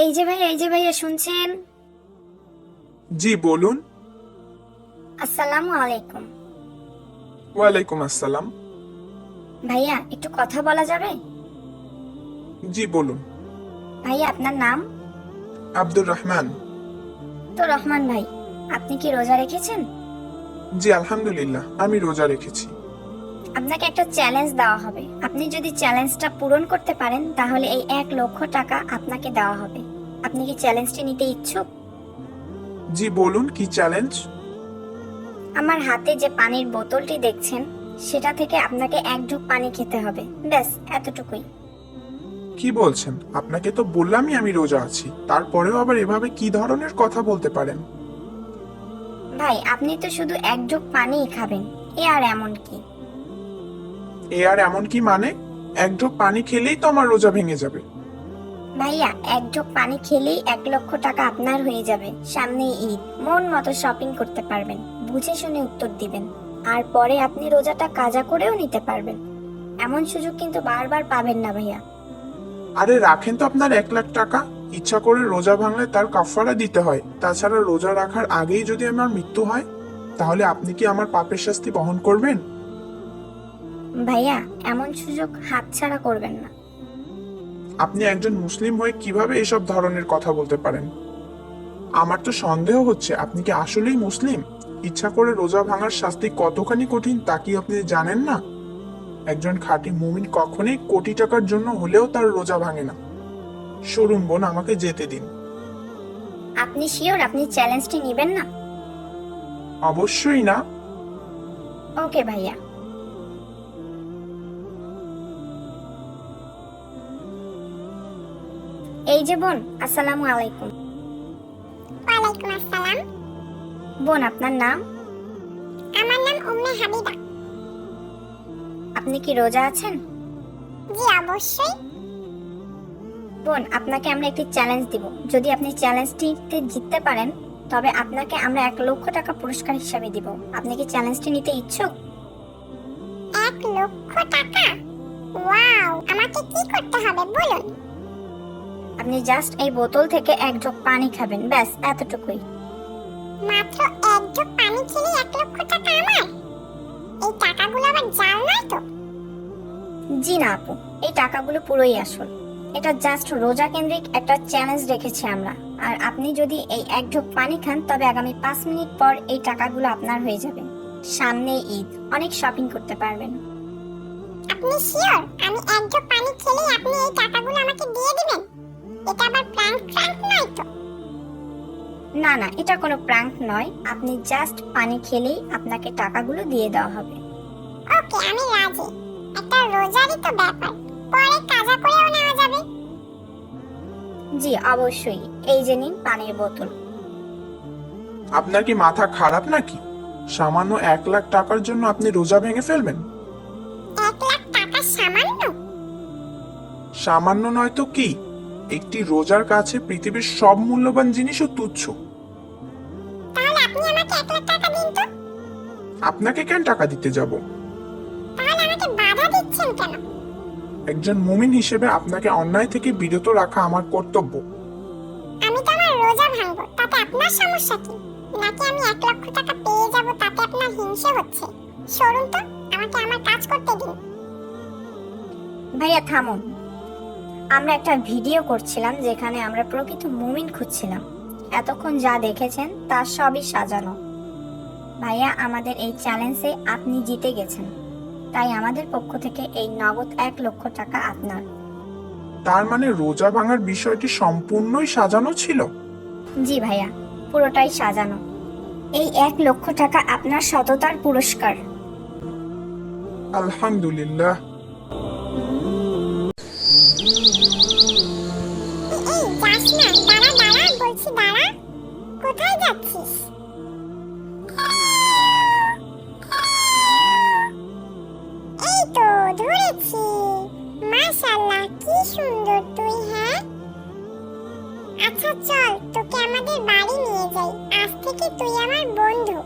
এই যে ভাইয়া শুনছেন? জি বলুন। আসসালামু আলাইকুম। ওয়ালাইকুম আসসালাম। ভাইয়া একটু কথা বলা যাবে? জি বলুন। ভাইয়া আপনার নাম? আব্দুর রহমান। তো রহমান ভাই, আপনি কি রোজা রেখেছেন? জি আলহামদুলিল্লাহ, আমি রোজা রেখেছি। আপনাকে একটা চ্যালেঞ্জ দেওয়া হবে। আপনি যদি চ্যালেঞ্জটা পূরণ করতে পারেন তাহলে এই 1,00,000 টাকা আপনাকে দেওয়া হবে। আপনি কি চ্যালেঞ্জটি নিতে ইচ্ছুক? জি বলুন, কি চ্যালেঞ্জ? আমার হাতে যে পানির বোতলটি দেখছেন সেটা থেকে আপনাকে 1 ঢোক পানি খেতে হবে, ব্যাস এতটুকুই। কি বলছেন? আপনাকে তো বললামই আমি রোজা আছি, তারপরেও আবার এভাবে কি ধরনের কথা বলতে পারেন? ভাই আপনি তো শুধু 1 ঢোক পানিই খাবেন, এ আর এমন কি? এ আর এমন কি মানে? এক ঢোক পানি খেলেই তো আমার রোজা ভেঙে যাবে। ভাইয়া 1 ঢোক পানি খেলেই 1,00,000 টাকা আপনার হয়ে যাবে। সামনেই ঈদ, মন মতো শপিং করতে পারবেন, বুঝে শুনে উত্তর দিবেন, আর পরে আপনি রোজাটা কাজা করেও নিতে পারবেন। এমন সুযোগ কিন্তু বারবার পাবেন না ভাইয়া। আরে রাখেন তো আপনার 1,00,000 টাকা। ইচ্ছা করে রোজা ভাঙলে তার কাফারা দিতে হয়। তাছাড়া রোজা রাখার আগেই যদি আমার মৃত্যু হয়, তাহলে আপনি কি আমার পাপের শাস্তি বহন করবেন? ভাইয়া এমন সুযোগ হাতছাড়া করবেন না। আপনি একজন মুসলিম হয়ে কিভাবে এসব ধরনের কথা বলতে পারেন? আমার তো সন্দেহ হচ্ছে আপনি কি আসলেই মুসলিম। ইচ্ছা করে রোজা ভাঙার শাস্তি কতখানি কঠিন তা কি আপনি জানেন না? একজন খাঁটি মুমিন কখনোই কোটি টাকার জন্য হলেও তার রোজা ভাঙে না। সরুন বোন, আমাকে যেতে দিন। আপনি শিওর আপনি চ্যালেঞ্জটি নেবেন না? অবশ্যই না। ওকে ভাইয়া। এই যে বোন, আসসালামু আলাইকুম। ওয়ালাইকুম আসসালাম। বোন আপনার নাম? আমার নাম উম্মে হাবিবা। আপনি কি রোজা আছেন? জি অবশ্যই। বোন আপনাকে আমরা একটি চ্যালেঞ্জ দিব। যদি আপনি চ্যালেঞ্জটিতে জিততে পারেন তবে আপনাকে আমরা 1,00,000 টাকা পুরস্কার হিসাবে দিব। আপনি কি চ্যালেঞ্জটি নিতে ইচ্ছুক? 1,00,000 টাকা? ওয়াও, আমাকে কি করতে হবে বলুন। আপনি জাস্ট এই বোতল থেকে 1 ঢোক পানি খাবেন, ব্যাস এতটুকুই। মাত্র 1 ঢোক পানি খেলে 1,00,000 টাকা আমার? এই টাকাগুলো আবার জাল নয় তো? জি না আপু, এই টাকাগুলো পুরোই আসল। এটা জাস্ট রোজা কেন্দ্রিক একটা চ্যালেঞ্জ রেখেছি আমরা। আর আপনি যদি এই 1 ঢোক পানি খান তবে আগামী 5 মিনিট পর এই টাকাগুলো আপনার হয়ে যাবে। সামনে ঈদ, অনেক শপিং করতে পারবেন। আপনি শিওর আমি 1 ঢোক পানি খেলেই আপনি এই টাকাগুলো আমাকে দিয়ে দিবেন? এটা আবার প্র্যাঙ্ক নয় তো? না না, এটা কোনো প্র্যাঙ্ক নয়। আপনি জাস্ট পানি খেলেই আপনাকে টাকাগুলো দিয়ে দেওয়া হবে। ওকে, আমি রাজি। একটা রোজারই তো ব্যাপার, পরে কাজা করেও নেওয়া যাবে। জি অবশ্যই। এই যে নিন পানির বোতল। আপনার কি মাথা খারাপ নাকি? সামান্য 1,00,000 টাকার জন্য আপনি রোজা ভেঙে ফেলবেন? 1,00,000 টাকা সামান্য? সামান্য নয় তো কি? একটি রোজার কাছে পৃথিবীর সব মূল্যবান জিনিসও তুচ্ছ। তাহলে আপনি আমাকে 1,00,000 টাকা দিন তো। আপনাকে কেন টাকা দিতে যাব? তাহলে আমাকে বাধা দিচ্ছেন কেন? একজন মুমিন হিসেবে আপনাকে অন্যায় থেকে বিরত রাখা আমার কর্তব্য। আমি তো আমার রোজা ভাঙবো, তাতে আপনার সমস্যা কি? নাকি আমি 1,00,000 টাকা পেয়ে যাব তাতে আপনার হিংসে হচ্ছে? সরুন তো, আমাকে আমার কাজ করতে দিন। ভাইয়া থামুন। আমরা একটা ভিডিও করছিলাম যেখানে আমরা প্রকৃত মুমিন খুঁজছিলাম। এতক্ষণ যা দেখেছেন তা সবই সাজানো। ভাইয়া আমাদের এই চ্যালেঞ্জে আপনি জিতে গেছেন, তাই আমাদের পক্ষ থেকে এই নগদ 1,00,000 টাকা আপনার। তার মানে রোজা ভাঙার বিষয়টি সম্পূর্ণই সাজানো ছিল? জি ভাইয়া, পুরোটাই সাজানো। এই 1,00,000 টাকা আপনার সততার পুরস্কার। আলহামদুলিল্লাহ। এই যাস না, দাঁড়া দাঁড়া, বলছি দাঁড়া। কোথায় যাচ্ছিস? এই তো ধরেছি। মাশাআল্লাহ, কি সুন্দর তুই। হ্যাঁ, আচ্ছা চল, তোকে আমাদের বাড়ি নিয়ে যাই। আজ থেকে তুই আমার বন্ধু।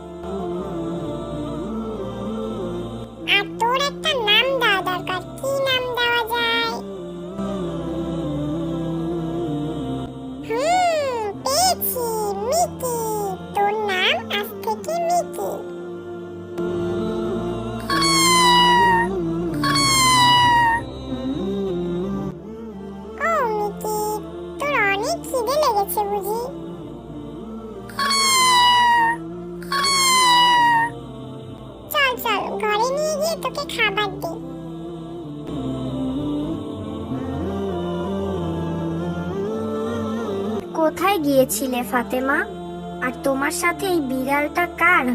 আর তোর একটা নাম দেওয়া দরকার। কি নাম দেওয়া যায়? খিদে লেগেছে বুঝি? চল চল ঘরে নিয়ে গিয়ে তোকে খাবার দিই। কোথায় গিয়েছিলে ফাতেমা? আর তোমার সাথে এই বিড়ালটা কার?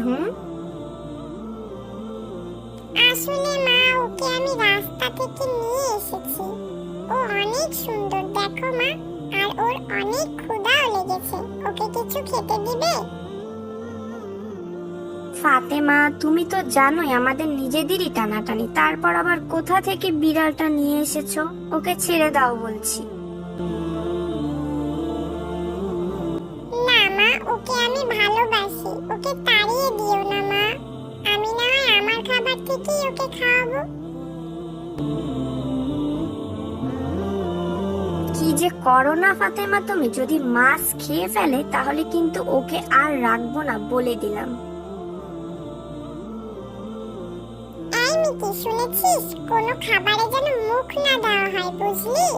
আসলে মা, ওকে আমি রাস্তা থেকে নিয়ে এসেছি। ও অনেক সুন্দর দেখো মা, আর ওর অনেক ক্ষুধাও লেগেছে। ওকে কিছু খেতে দিবে? ফাতেমা, তুমি তো জানোই আমাদের নিজেদেরই টানাটানি, তারপর আবার কোথা থেকে বিড়ালটা নিয়ে এসেছো? ওকে ছেড়ে দাও বলছি। না মা, ওকে আমি ভালোবাসি। ওকে তাড়িয়ে দিও না মা। আমি না হয় আমার খাবার থেকেই ওকে খাওয়াবো। কি যে করো না ফাতেমা তুমি, যদি মাছ খেয়ে ফেলে তাহলে কিন্তু ওকে আর রাখবো না বলে দিলাম। এই মিকি, শুনেছিস কোনো খাবারে যেন মুখ না দেওয়া হয়, বুঝলি?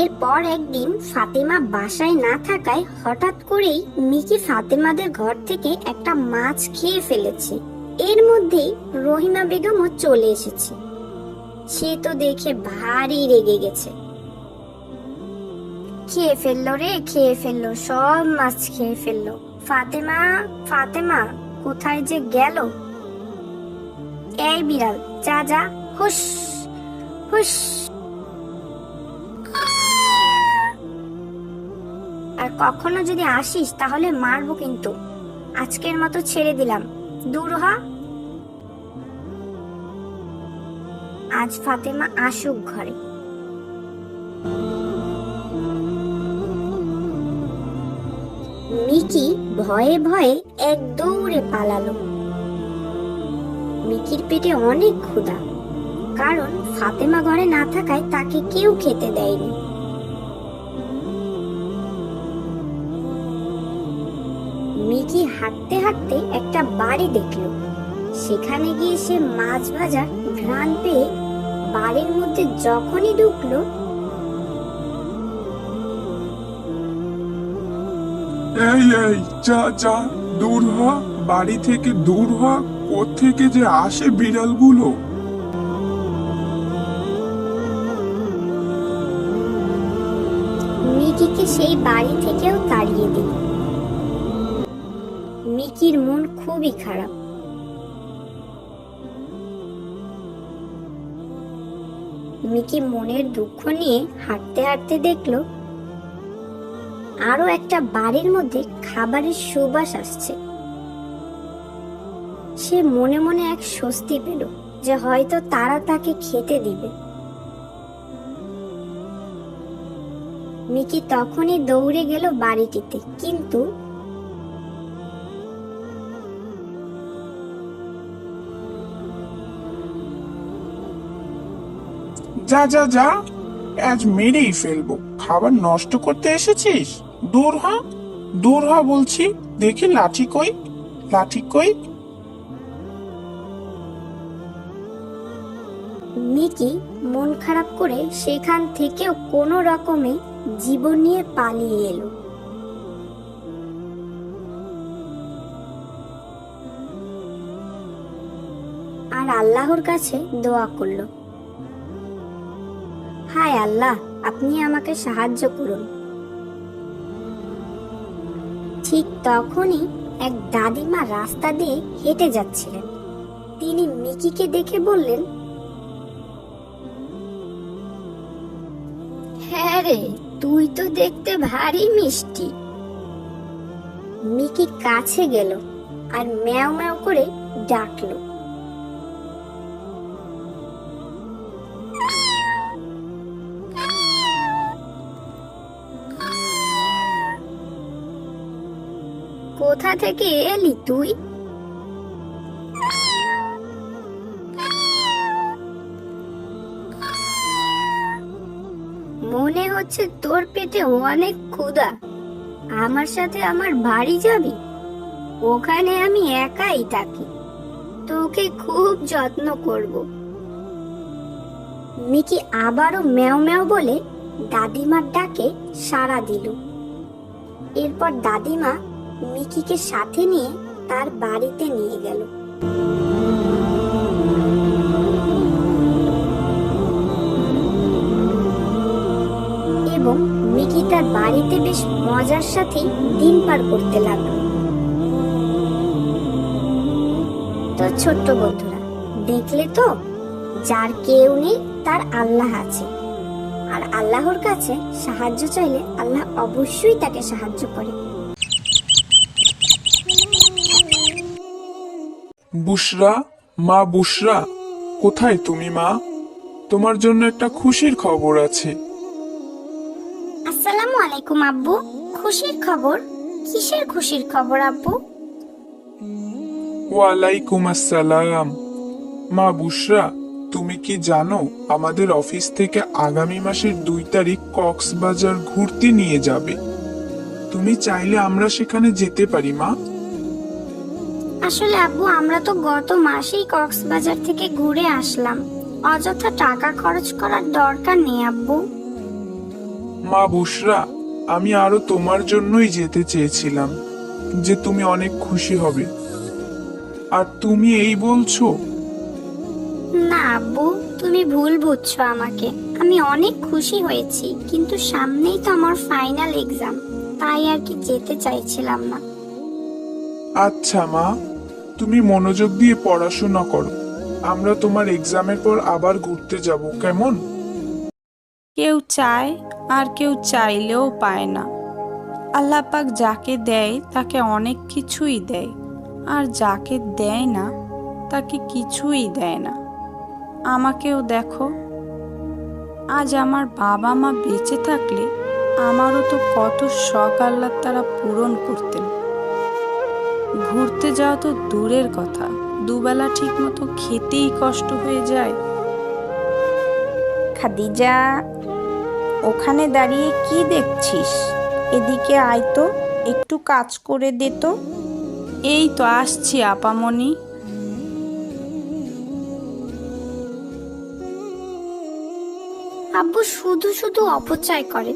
এরপর একদিন ফাতেমা বাসায় না থাকায় হঠাৎ করেই মিকি ফাতেমাদের ঘর থেকে একটা মাছ খেয়ে ফেলেছে। এর মধ্যেই রহিমা বেগমও চলে এসেছে। সে তো দেখে ভারী রেগে গেছে। খেয়ে ফেললো রে, খেয়ে ফেললো, সব মাছ খেয়ে ফেললো। ফাতেমা, ফাতেমা কোথায় যে গেল? এই বিড়াল, যা যা, হুস হুস। আর কখনো যদি আসিস তাহলে মারবো কিন্তু। আজকের মতো ছেড়ে দিলাম, দূর হ। আজ ফাতেমা আসুক ঘরে। মিকি ভয়ে ভয়ে এক দৌড়ে পালালো। মিকির পেটে অনেক ক্ষুধা, কারণ ফাতেমা ঘরে না থাকায় তাকে কেউ খেতে দেয়নি। মিকি হাঁটতে হাঁটতে একটা বাড়ি দেখলো। সেখানে গিয়ে সে মাছ ভাজার ঘ্রাণ পেয়ে বাড়ির মধ্যে যখনই ঢুকলো, এই এই, যা যা, দূর হ, বাড়ি থেকে দূর হ। কোত্থেকে যে আসে বিড়ালগুলো! মিকিকে সেই বাড়ি থেকেও তাড়িয়ে দিল। মিকির মন খুবই খারাপ। মিকি মনের দুঃখ নিয়ে হাঁটতে হাঁটতে দেখলো আরো একটা বাড়ির মধ্যে খাবারের সুবাস আসছে। সে মনে মনে এক স্বস্তি পেল যে হয়তো তারা তাকে খেতে দিবে। মিকি তখনই দৌড়ে গেল বাড়িটিতে, কিন্তু যা যা যা, আজ মেরেই ফেলবো। খাবার নষ্ট করতে এসেছিস? দূর হ, দূর হ বলছি। দেখি লাঠি কই, লাঠি কই? মিকি মন খারাপ করে সেখান থেকেও কোনো রকমে জীবন নিয়ে পালিয়ে এলো। আর আল্লাহর কাছে দোয়া করলো, হায় আল্লাহ, আপনি আমাকে সাহায্য করুন। ঠিক তখনই এক দাদিমা রাস্তা দিয়ে হেঁটে যাচ্ছিলেন। তিনি মিকিকে দেখে বললেন, হ্যাঁ রে, তুই তো দেখতে ভারী মিষ্টি। মিকি কাছে গেল আর ম্যাও ম্যাও করে ডাকলো। কোথা থেকে এলি তুই? মনে হচ্ছে তোর পেটে অনেক ক্ষুধা। আমার সাথে আমার বাড়ি যাবি? ওখানে আমি একাই থাকি। তোকে খুব যত্ন করব। মিকি আবারও ম্যাও ম্যাও বলে দাদিমার ডাকে সাড়া দিল। এরপর দাদিমা মিকিকে সাথে নিয়ে তার বাড়িতে নিয়ে গেল। এবং মিকি তার বাড়িতে বেশ মজার সাথে দিন পার করতে লাগলো। তো ছোট্ট বন্ধুরা, দেখলে তো, যার কেউ নেই তার আল্লাহ আছে, আর আল্লাহর কাছে সাহায্য চাইলে আল্লাহ অবশ্যই তাকে সাহায্য করে। বুশরা, মা বুশরা, কোথায় তুমি মা? তোমার জন্য একটা খুশির খবর আছে। আসসালামু আলাইকুম আব্বু। খুশির খবর? কিসের খুশির খবর আব্বু? ওয়ালাইকুম আসসালাম। মা বুশরা, তুমি কি জানো আমাদের অফিস থেকে আগামী মাসের 2 তারিখ কক্সবাজার ঘুরতে নিয়ে যাবে? তুমি চাইলে আমরা সেখানে যেতে পারি মা। আসলে আব্বু, আমরা তো গত মাসেই কক্সবাজার থেকে ঘুরে আসলাম। অযথা টাকা খরচ করার দরকার নেই আব্বু। মা বুশরা, আমি আরো তোমার জন্যই যেতে চেয়েছিলাম, যে তুমি অনেক খুশি হবে। আর তুমি এই বলছো? না আব্বু, তুমি ভুল বুঝছো আমাকে। আমি অনেক খুশি হয়েছি, কিন্তু সামনেই তো আমার ফাইনাল এক্সাম, তাই আর কি যেতে চাইছিলাম না। আচ্ছা মা, তুমি মনোযোগ দিয়ে পড়াশোনা করো। আমরা তোমার এক্সামের পর আবার ঘুরতে যাব, কেমন? কেউ চায় আর কেউ চাইলেও পায় না। আল্লাহ পাক যাকে দেয় তাকে অনেক কিছুই দেয়, আর যাকে দেয় না তাকে কিছুই দেয় না। আমাকেও দেখো, আজ আমার বাবা মা বেঁচে থাকলে আমারও তো কত শখ আল্লাহ তারা পূরণ করতেন। ঘুরতে যাওয়া তো দূরের কথা, দুবেলা ঠিক মতো খেতেই কষ্ট হয়ে যায়। খাদিজা, ওখানে দাঁড়িয়ে কি দেখছিস? এদিকে আয় তো, একটু কাজ করে দে তো। এই তো আসছি আপামনি। আব্বু শুধু শুধু অপচয় করে।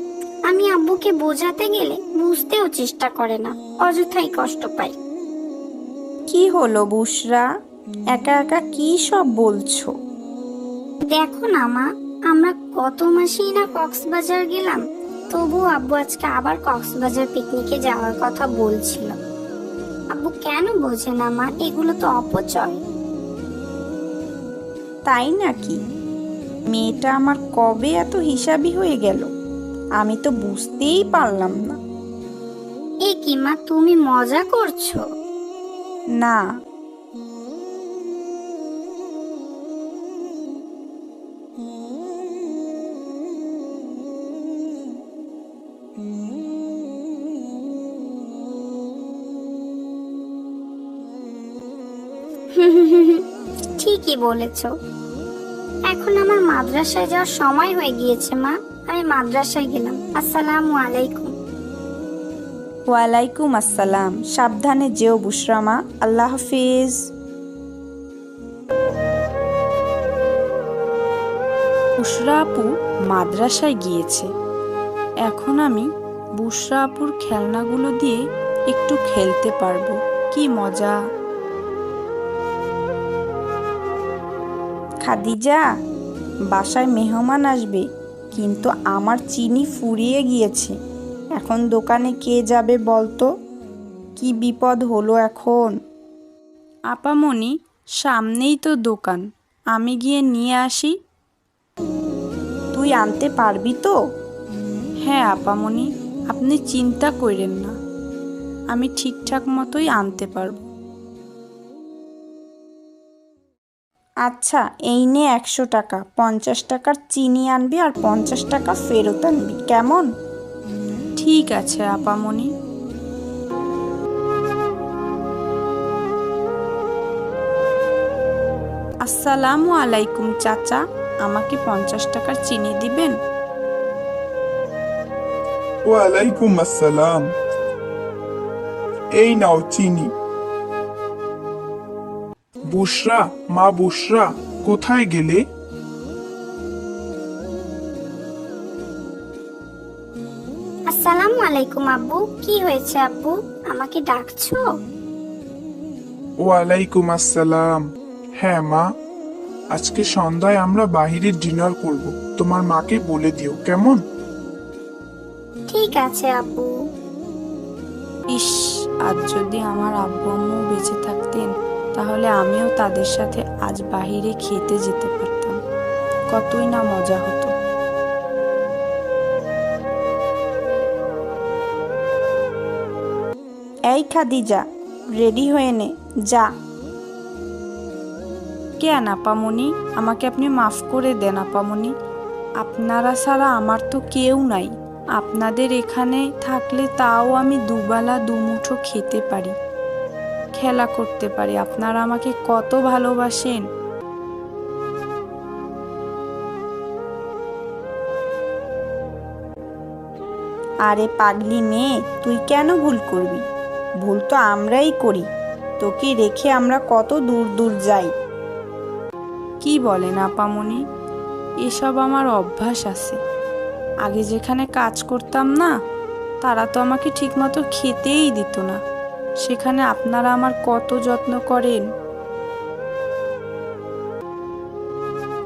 আমি আব্বুকে বোঝাতে গেলে বুঝতেও চেষ্টা করে না, অযথাই কষ্ট পাই। কি হলো বুশরা, একা একা কি সব বলছো? দেখো না মা, আমরা গত মাসেই না কক্সবাজার গেলাম, তবু আব্বু আজকে আবার কক্সবাজার পিকনিকে যাওয়ার কথা বলছিল। আব্বু কেন বোঝে না মা? এগুলো তো অপচয়। তাই নাকি? মেয়েটা আমার কবে এত হিসাবি হয়ে গেল, আমি তো বুঝতেই পারলাম না। এ কি মা, তুমি মজা করছো? না, ঠিকই বলেছো। এখন আমার মাদ্রাসায় যাওয়ার সময় হয়ে গিয়েছে মা, আমি মাদ্রাসায় গেলাম। আসসালামু আলাইকুম। ওয়ালাইকুম আসসালাম। সাবধানে যেও বুশরা মা, আল্লাহ হাফিজ। বুশরা আপু মাদ্রাসায় গিয়েছে। এখন আমি বুশরা আপুর খেলনাগুলো দিয়ে একটু খেলতে পারবো। কি মজা! খাদিজা, বাসায় মেহমান আসবে, কিন্তু আমার চিনি ফুরিয়ে গিয়েছে। এখন দোকানে কে যাবে বলতো? কি বিপদ হলো এখন। আপামনি, সামনেই তো দোকান, আমি গিয়ে নিয়ে আসি। তুই আনতে পারবি তো? হ্যাঁ আপামনি, আপনি চিন্তা করেন না, আমি ঠিকঠাক মতোই আনতে পারবো। আচ্ছা, এই নে 100 টাকা, 50 টাকার চিনি আনবি আর 50 টাকা ফেরত আনবি, কেমন? ঠিক আছে আপামনি। আসসালামু আলাইকুম চাচা, আমাকে 50 টাকার চিনি দিবেন? ওয়ালাইকুম আসসালাম। এই নাও চিনি। বুশরা, মা বুশরা, কোথায় গেলে? আসসালামু আলাইকুম আব্বু, কি হয়েছে আব্বু, আমাকে ডাকছো? ওয়ালাইকুম আসসালাম। হ্যাঁ মা, আজকে সন্ধ্যায় আমরা বাইরে ডিনার করব, তোমার মাকে বলে দিও, কেমন? ঠিক আছে আব্বু। ইস, আজ যদি আমার আব্বু আম্মু বেঁচে থাকতেন তাহলে আমিও তাদের সাথে আজ বাইরে খেতে যেতে পারতাম, কতই না মজা হতো। এই খাদিজা, রেডি হয়ে নে, যা। কেন আপামনি, আমাকে আপনি মাফ করে দেন আপামনি, আপনারা ছাড়া আমার তো কেউ নাই। আপনাদের এখানে থাকলে তাও আমি দুবেলা দুমুঠো খেতে পারি, খেলা করতে পারি। আপনারা আমাকে কত ভালোবাসেন। আরে পাগলি মেয়ে, তুই কেন ভুল করবি? ভুল তো আমরাই করি, তোকে রেখে আমরা কত দূর দূর যাই। কি বলেন আপামনি, এসব আমার অভ্যাস আছে। আগে যেখানে কাজ করতাম না, তারা তো আমাকে ঠিকমতো খেতেই দিত না, সেখানে আপনারা আমার কত যত্ন করেন।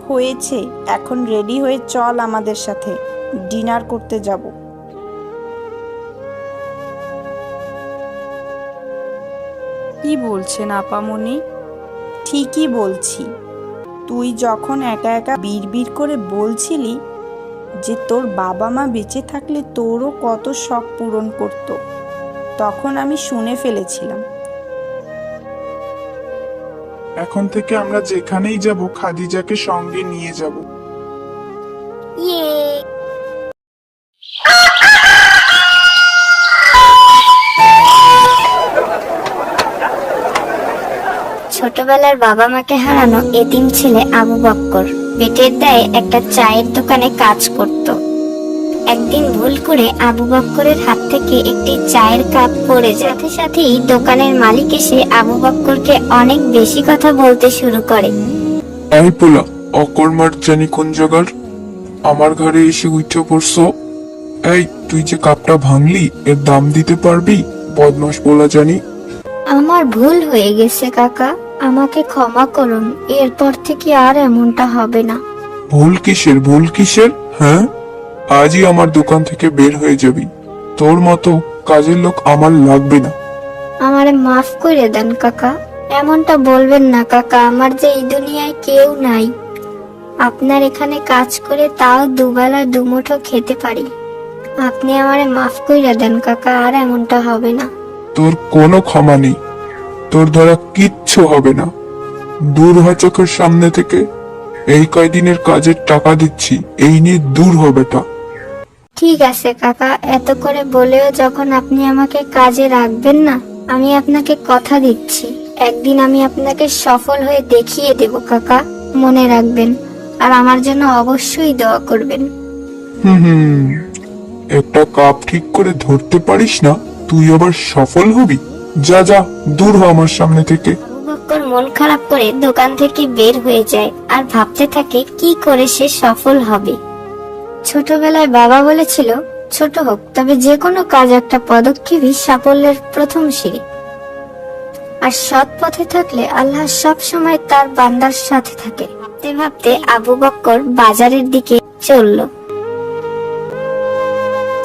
হয়েছে, এখন রেডি হয়ে চল আমাদের সাথে, ডিনার করতে যাব। কি বলছেন আপামনি? ঠিকই বলছি। তুই যখন একা একা বিড়বিড় করে বলছিলি যে তোর বাবা মা বেঁচে থাকলে তোরও কত শখ পূরণ করত, তখন আমি শুনে ফেলেছিলাম। এখন থেকে আমরা যেখানেই যাব খাদিজাকে সঙ্গে নিয়ে যাব। ইয়ে, ছোটবেলার বাবা মাকে হারানো এতিম ছেলে আবু বক্কর পেটের দায়ে একটা চায়ের দোকানে কাজ করত। একদিন ভুল করে আবু বক্করের হাত থেকে একটি চায়ের কাপ পড়ে যায়। সাথে সাথেই দোকানের মালিক এসে আবু বক্করকে অনেক বেশি কথা বলতে শুরু করে। এই পোলা, অকর্মার জানি কোন জায়গার, আমার ঘরে এসে উঠে পড়ছো। এই, তুই যে কাপটা ভাঙলি, এর দাম দিতে পারবি? বদমাস পোলা জানি। আমার ভুল হয়ে গেছে কাকা, আমাকে ক্ষমা করুন, এরপর থেকে আর এমনটা হবে না। ভুল কিসের, ভুল কিসের? হ্যাঁ, আজই আমার দোকান থেকে বের হয়ে যাবি। তোর মতো কাজের লোক আমার লাগবে না। আমারে মাফ করে দেন কাকা, এমনটা বলবেন না কাকা, আমার যে এই দুনিয়ায় কেউ নাই। আপনার এখানে কাজ করে তাও দুবেলা দুমুঠো খেতে পারি। আপনি আমারে মাফ করে দেন কাকা, আর এমনটা হবে না। তোর কোনো ক্ষমা নেই, তোর দ্বারা কিচ্ছু হবে না। দূর হ চোখের সামনে থেকে। এই কয়দিনের কাজের টাকা দিচ্ছি, এই নিয়ে দূর হ বেটা। ঠিক আছে কাকা, এত করে বলেও যখন আপনি আমাকে কাজে রাখবেন না, আমি আপনাকে কথা দিচ্ছি, একদিন আমি আপনাকে সফল হয়ে দেখিয়ে দেব কাকা, মনে রাখবেন। আর আমার জন্য অবশ্যই দোয়া করবেন। হুম, একটা কাপ ঠিক করে ধরতে পারিস না, তুই আবার সফল হবি? যা যা, দূর হ আমার সামনে থেকে। আবু বক্কর মন খারাপ করে দোকান থেকে বের হয়ে যায় আর ভাবতে থাকে কি করে সে সফল হবে। ছোটবেলায় বাবা বলেছিল, ছোট হোক তবে যে কোনো কাজ একটা পদক্ষেপই সাফল্যের প্রথম সিঁড়ি। আর সৎ পথে থাকলে আল্লাহ সব সময় তার বান্দার সাথে থাকে। ভাবতে ভাবতে আবু বক্কর বাজারের দিকে চলল।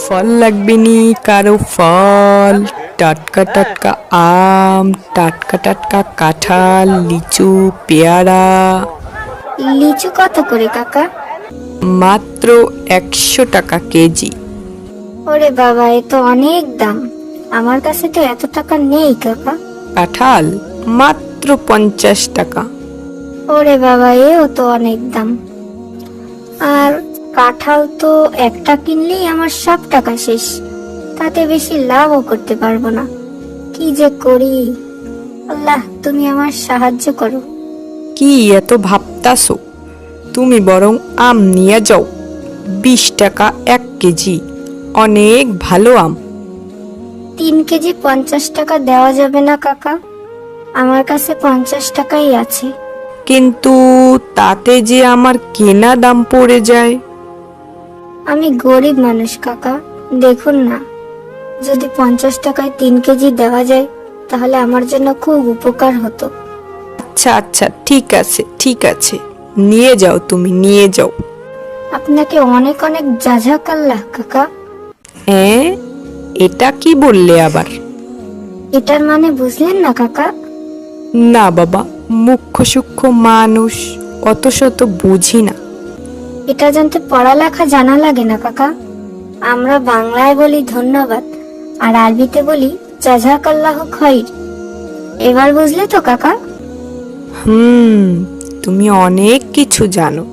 ফল লাগবে নি কারো? ফল, টাটকা টাটকা আম, টাটকা টাটকা কাঁঠাল, লিচু, পেয়ারা। লিচু কত করে কাকা? মাত্র 100 টাকা কেজি। ওরে বাবা, এ তো অনেক দাম, আমার কাছে তো এত টাকা নেই কাকা। কাঁঠাল মাত্র 50 টাকা। ওরে বাবা, এও তো অনেক দাম। আর কাঁঠাল তো একটা কিনলেই আমার সব টাকা শেষ, তাতে বেশি লাভও করতে পারবো না। কি যে করি, আল্লাহ তুমি আমার সাহায্য করো। কি এত ভাবতাছো? তুমি বরং আম নিয়ে যাও, 20 টাকা 1 কেজি, অনেক ভালো আম। 3 কেজি 50 টাকা দেওয়া যাবে না কাকা? আমার কাছে 50 টাকাই আছে। কিন্তু তাতে যে আমার কেনা দাম পড়ে যায়। আমি গরিব মানুষ কাকা, দেখুন না, যদি 50 টাকায় 3 কেজি দেওয়া যায় তাহলে আমার জন্য খুব উপকার হতো। আচ্ছা আচ্ছা, ঠিক আছে ঠিক আছে, নিয়ে যাও, তুমি নিয়ে যাও। আপনাকে অনেক অনেক জাযাকাল্লাহ কাকা। এটা কি বললে আবার? এটার মানে বুঝলেন না কাকা? না বাবা, মুখ্য সূক্ষ্ম মানুষ, অত শত বুঝি না। এটা জানতে পড়ালেখা জানা লাগে না কাকা। আমরা বাংলায় বলি ধন্যবাদ, আর আরবিতে বলি জাযাকাল্লাহু খাইর। এবার বুঝলে তো কাকা? তুমি অনেক কিছু জানো।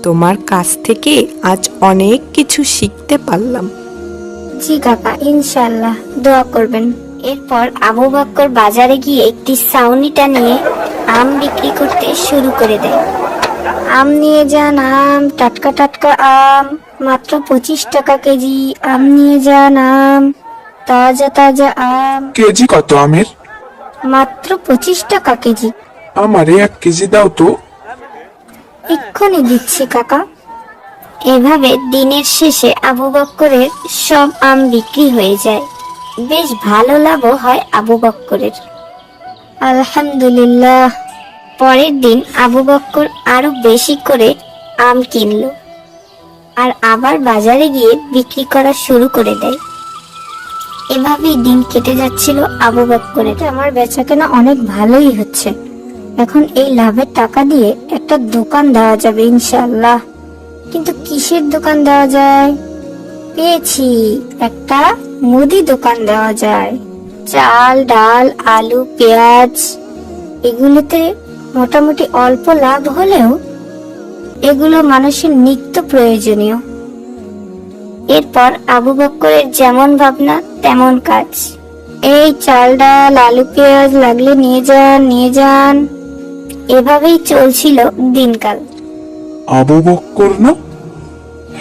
তোমার কাছ থেকে আজ অনেক কিছু শিখতে পারলাম। জি কাকা, ইনশাআল্লাহ, দোয়া করবেন। এরপর আবু বক্কর বাজারে গিয়ে একটি ছাউনিটা নিয়ে আম বিক্রি করতে শুরু করে দেয়। আম নিয়ে যান, আম, টাটকা টাটকা আম, মাত্র 25 টাকা কেজি। আম নিয়ে যান, আম, তাজা তাজা আম, কেজি কত আমের? মাত্র 25 টাকা কেজি। আমারে 1 কেজি দাও তো। এক্ষুনি দিচ্ছি কাকা। এভাবে দিনের শেষে আবু বক্করের সব আম বিক্রি হয়ে যায়। বেশ ভালো লাভও হয় আবু বক্করের। আলহামদুলিল্লাহ। পরের দিন আবু বক্কর আরো বেশি করে আম কিনলো আর আবার বাজারে গিয়ে বিক্রি করা শুরু করে দেয়। এভাবেই দিন কেটে যাচ্ছিল আবু বক্করের। আমার বেচাকেনা অনেক ভালোই হচ্ছে। এখন এই লাভের টাকা দিয়ে একটা দোকান দেওয়া যাবে ইনশাআল্লাহ। কিন্তু কিসের দোকান দেওয়া যায়? পেয়েছি, একটা মুদি দোকান দেওয়া যায়। চাল, ডাল, আলু, পেঁয়াজ, এগুলোতে মোটামুটি অল্প লাভ হলেও এগুলো মানুষের নিত্য প্রয়োজনীয়। এরপর আবু বক্করের যেমন ভাবনা তেমন কাজ। এই চাল, ডাল, আলু, পেঁয়াজ লাগলে নিয়ে যান, নিয়ে যান। এভাবেই চলছিল দিনকাল। আবু বক্কর না?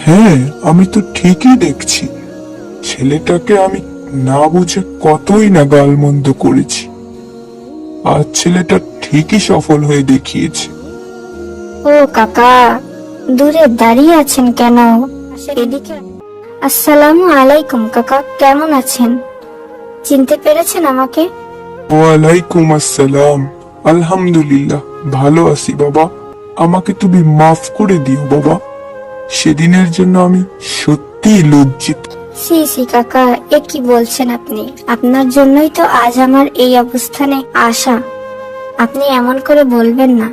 হ্যাঁ, আমি তো ঠিকই দেখছি। ছেলেটাকে আমি না বুঝে কতই না গালমন্দ করেছি, আজ ছেলেটা ঠিকই সফল হয়ে দেখিয়েছে। ও কাকা, দূরে দাঁড়িয়ে আছেন কেন? এদিকে। আসসালামু আলাইকুম কাকা, কেমন আছেন? চিনতে পেরেছেন আমাকে? ওয়ালাইকুম আসসালাম। আলহামদুলিল্লাহ, ভালো আছি বাবা। আমাকে তুমি মাফ করে দিও বাবা, সেদিনের জন্য আমি সত্যি লজ্জিত। সি সি কাকা, এ কি বলছেন আপনি? আপনার জন্যই তো আজ আমার এই অবস্থানে আসা। আপনি এমন করে বলবেন না।